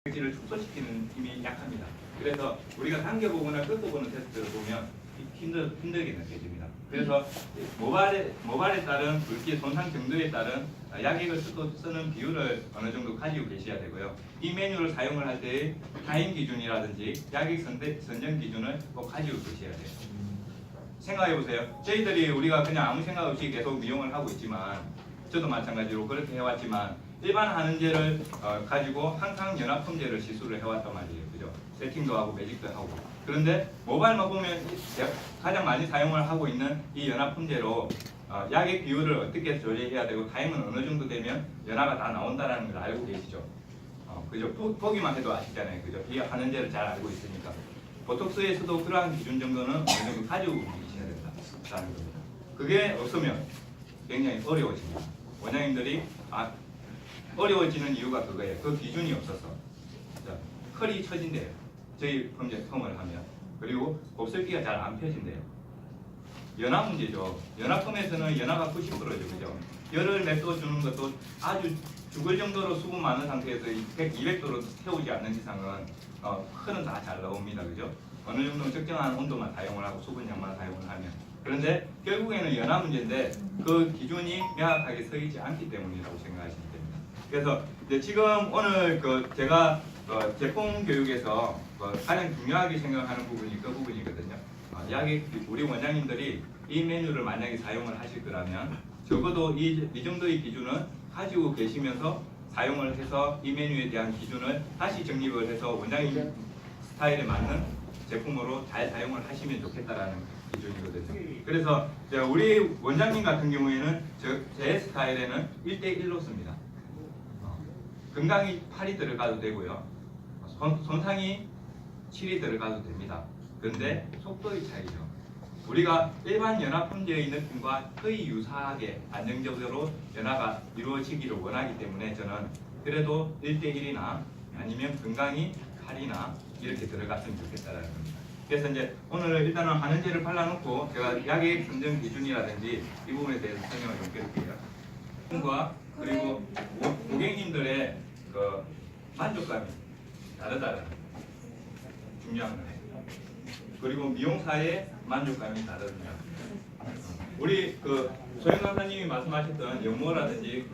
에너지를 축소시키는 힘이 약합니다. 그래서 우리가 당겨보거나 뜯어보는 테스트를 보면 힘들게 느껴집니다. 그래서 모발에 따른 굵기 손상 정도에 따른 약액을 쓰는 비율을 어느 정도 가지고 계셔야 되고요. 이 메뉴를 사용을 할 때의 타임 기준이라든지 약액 선정 기준을 꼭 가지고 계셔야 돼요. 생각해 보세요. 저희들이 우리가 그냥 아무 생각 없이 계속 미용을 하고 있지만, 저도 마찬가지로 그렇게 해왔지만, 일반 한은제를 가지고 항상 연합품제를 시술을 해왔단 말이에요. 그죠? 세팅도 하고 매직도 하고. 그런데 모발만 보면 가장 많이 사용을 하고 있는 이 연합품제로 약의 비율을 어떻게 조절해야 되고 타임은 어느 정도 되면 연화가 다 나온다는 걸 알고 계시죠? 그죠? 보기만 해도 아시잖아요. 그죠? 이 한은제를 잘 알고 있으니까. 보톡스에서도 그러한 기준 정도는 어느 정도 가지고 계셔야 된다는 겁니다. 그게 없으면 굉장히 어려워집니다. 원장님들이 어려워지는 이유가 그거예요. 그 기준이 없어서. 자, 컬이 처진대요. 저희 펌을 하면. 그리고 곱슬기가 잘 안 펴진대요. 연화 문제죠. 연화펌에서는 연화가 90%죠. 그죠? 열을 맺어 주는 것도 아주 죽을 정도로 수분 많은 상태에서 100, 200도로 태우지 않는 이상은 컬은 다 잘 나옵니다. 그죠? 어느 정도 적정한 온도만 사용을 하고 수분량만 사용을 하면. 그런데 결국에는 연화 문제인데 그 기준이 명확하게 서 있지 않기 때문이라고 생각하시면 됩니다. 그래서 이제 지금 오늘 제가 제품 교육에서 가장 중요하게 생각하는 부분이 그 부분이거든요. 약이 우리 원장님들이 이 메뉴를 만약에 사용을 하실 거라면 적어도 이 정도의 기준은 가지고 계시면서 사용을 해서 이 메뉴에 대한 기준을 다시 정립을 해서 원장님 스타일에 맞는 제품으로 잘 사용을 하시면 좋겠다라는 기준이거든요. 그래서 우리 원장님 같은 경우에는 제 스타일에는 1대1로 씁니다. 건강이 8이 들어가도 되고요. 손상이 7이 들어가도 됩니다. 그런데 속도의 차이죠. 우리가 일반 연화품제의 느낌과 거의 유사하게 안정적으로 연화가 이루어지기를 원하기 때문에 저는 그래도 1대1이나 아니면 건강이 8이나 이렇게 들어갔으면 좋겠다는 겁니다. 그래서 이제 오늘 일단은 한은제를 발라놓고 제가 약의 선정 기준이라든지 이 부분에 대해서 설명을 좀 드릴게요. 그리고 고객님들의 만족감이 다르다는 중요한 거예요. 그리고 미용사의 만족감이 다르냐. 우리 소영 강사님이 말씀하셨던 연모라든지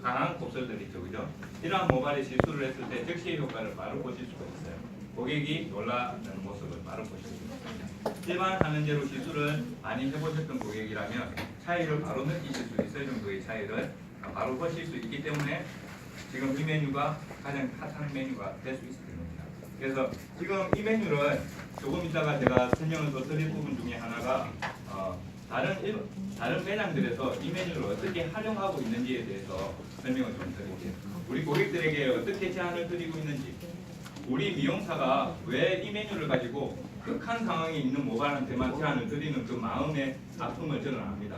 강한 곱슬들 있죠, 그죠? 이러한 모발에 시술을 했을 때 즉시 효과를 바로 보실 수가 있어요. 고객이 놀라는 모습을 바로 보실 수 있습니다. 일반 한은제로 시술을 많이 해보셨던 고객이라면 차이를 바로 느끼실 수 있을 정도의 차이를 바로 보실 수 있기 때문에 지금 이 메뉴가 가장 핫한 메뉴가 될 수 있을 겁니다. 그래서 지금 이 메뉴를 조금 이따가 제가 설명을 더 드릴 부분 중에 하나가 다른 매장들에서 이 메뉴를 어떻게 활용하고 있는지에 대해서 설명을 좀 드릴게요. 우리 고객들에게 어떻게 제안을 드리고 있는지, 우리 미용사가 왜 이 메뉴를 가지고 극한 상황에 있는 모발한테만 제안을 드리는 그 마음의 아픔을 저는 압니다.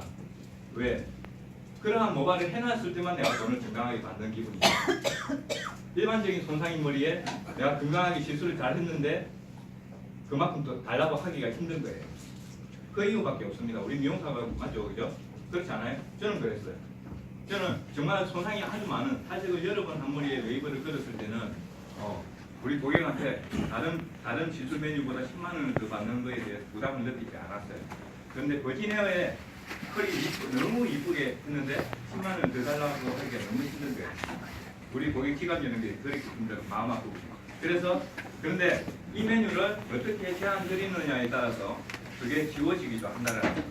왜? 그러한 모발을 해놨을 때만 내가 돈을 건강하게 받는 기분이에요. 일반적인 손상인 머리에 내가 건강하게 시술을 잘 했는데 그만큼 더 달라고 하기가 힘든 거예요. 그 이유밖에 없습니다. 우리 미용사가 맞죠, 그죠? 그렇지 않아요? 저는 그랬어요. 저는 정말 손상이 아주 많은 탈색을 여러 번 한 머리에 웨이브를 걸었을 때는 우리 고객한테 다른 시술 메뉴보다 10만 원을 더 받는 거에 대해서 부담을 느끼지 않았어요. 그런데 버진헤어에 컬이 너무 이쁘게 했는데 10만 원 더 달라고 하기가 너무 힘든 거예요. 우리 고객 기간 여는 게 그렇게 힘들어 마음 아프고. 그런데 이 메뉴를 어떻게 제안 드리느냐에 따라서 그게 지워지기도 한다는 거예요.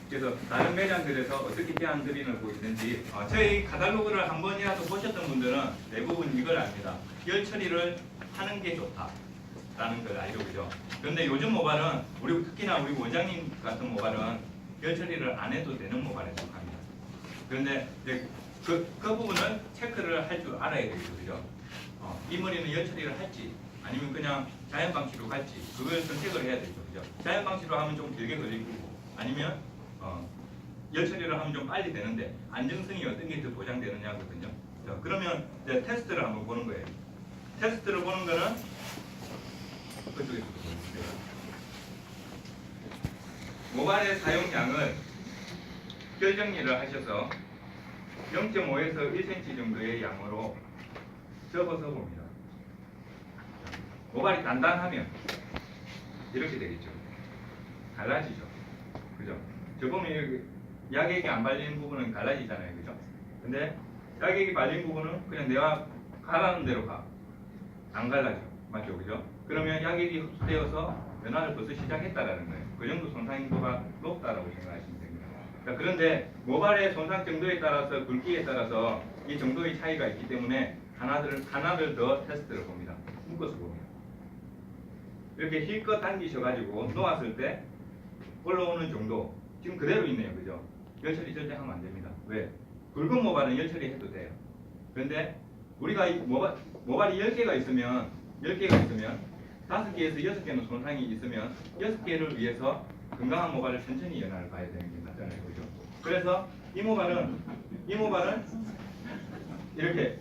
그래서 다른 매장들에서 어떻게 제안 드리고 있는지 저희 카탈로그를 한 번이라도 보셨던 분들은 대부분 이걸 압니다. 열 처리를 하는 게 좋다라는 걸 알죠, 그죠? 그런데 요즘 모발은 특히나 우리 원장님 같은 모발은 열 처리를 안 해도 되는 모발에 속합니다. 그런데 이제 그 부분을 체크를 할 줄 알아야 되죠, 그죠? 이 머리는 열 처리를 할지 아니면 그냥 자연 방치로 갈지 그걸 선택을 해야 되죠, 그죠? 자연 방치로 하면 좀 길게 걸릴 거고 아니면 열 처리를 하면 좀 빨리 되는데 안정성이 어떤 게 더 보장되느냐거든요. 그러면 이제 테스트를 한번 보는 거예요. 테스트를 보는 거는 그쪽에서 보세요. 모발의 사용량을 결정리를 하셔서 0.5에서 1cm 정도의 양으로 접어서 봅니다. 모발이 단단하면 이렇게 되겠죠. 갈라지죠. 그죠? 저 보면 여기 약액이 안 발리는 부분은 갈라지잖아요. 그죠? 근데 약액이 발린 부분은 그냥 내가 가라는 대로 가. 안 갈라져. 맞죠? 그죠? 그러면 약액이 흡수되어서 면화를 벌써 시작했다라는 거예요. 그 정도 손상도가 높다라고 생각하시면 됩니다. 자, 그런데 모발의 손상 정도에 따라서 굵기에 따라서 이 정도의 차이가 있기 때문에 하나를 더 테스트를 봅니다. 묶어서 봅니다. 이렇게 힐껏 당기셔가지고 놓았을 때 올라오는 정도 지금 그대로 있네요. 그죠? 열처리 절대 하면 안 됩니다. 왜? 굵은 모발은 열처리 해도 돼요. 그런데 우리가 이 모발이 10개가 있으면 5개에서 6개는 손상이 있으면 6개를 위해서 건강한 모발을 천천히 연화를 봐야 되는 게 맞잖아요. 그죠? 그래서 이 모발은 이렇게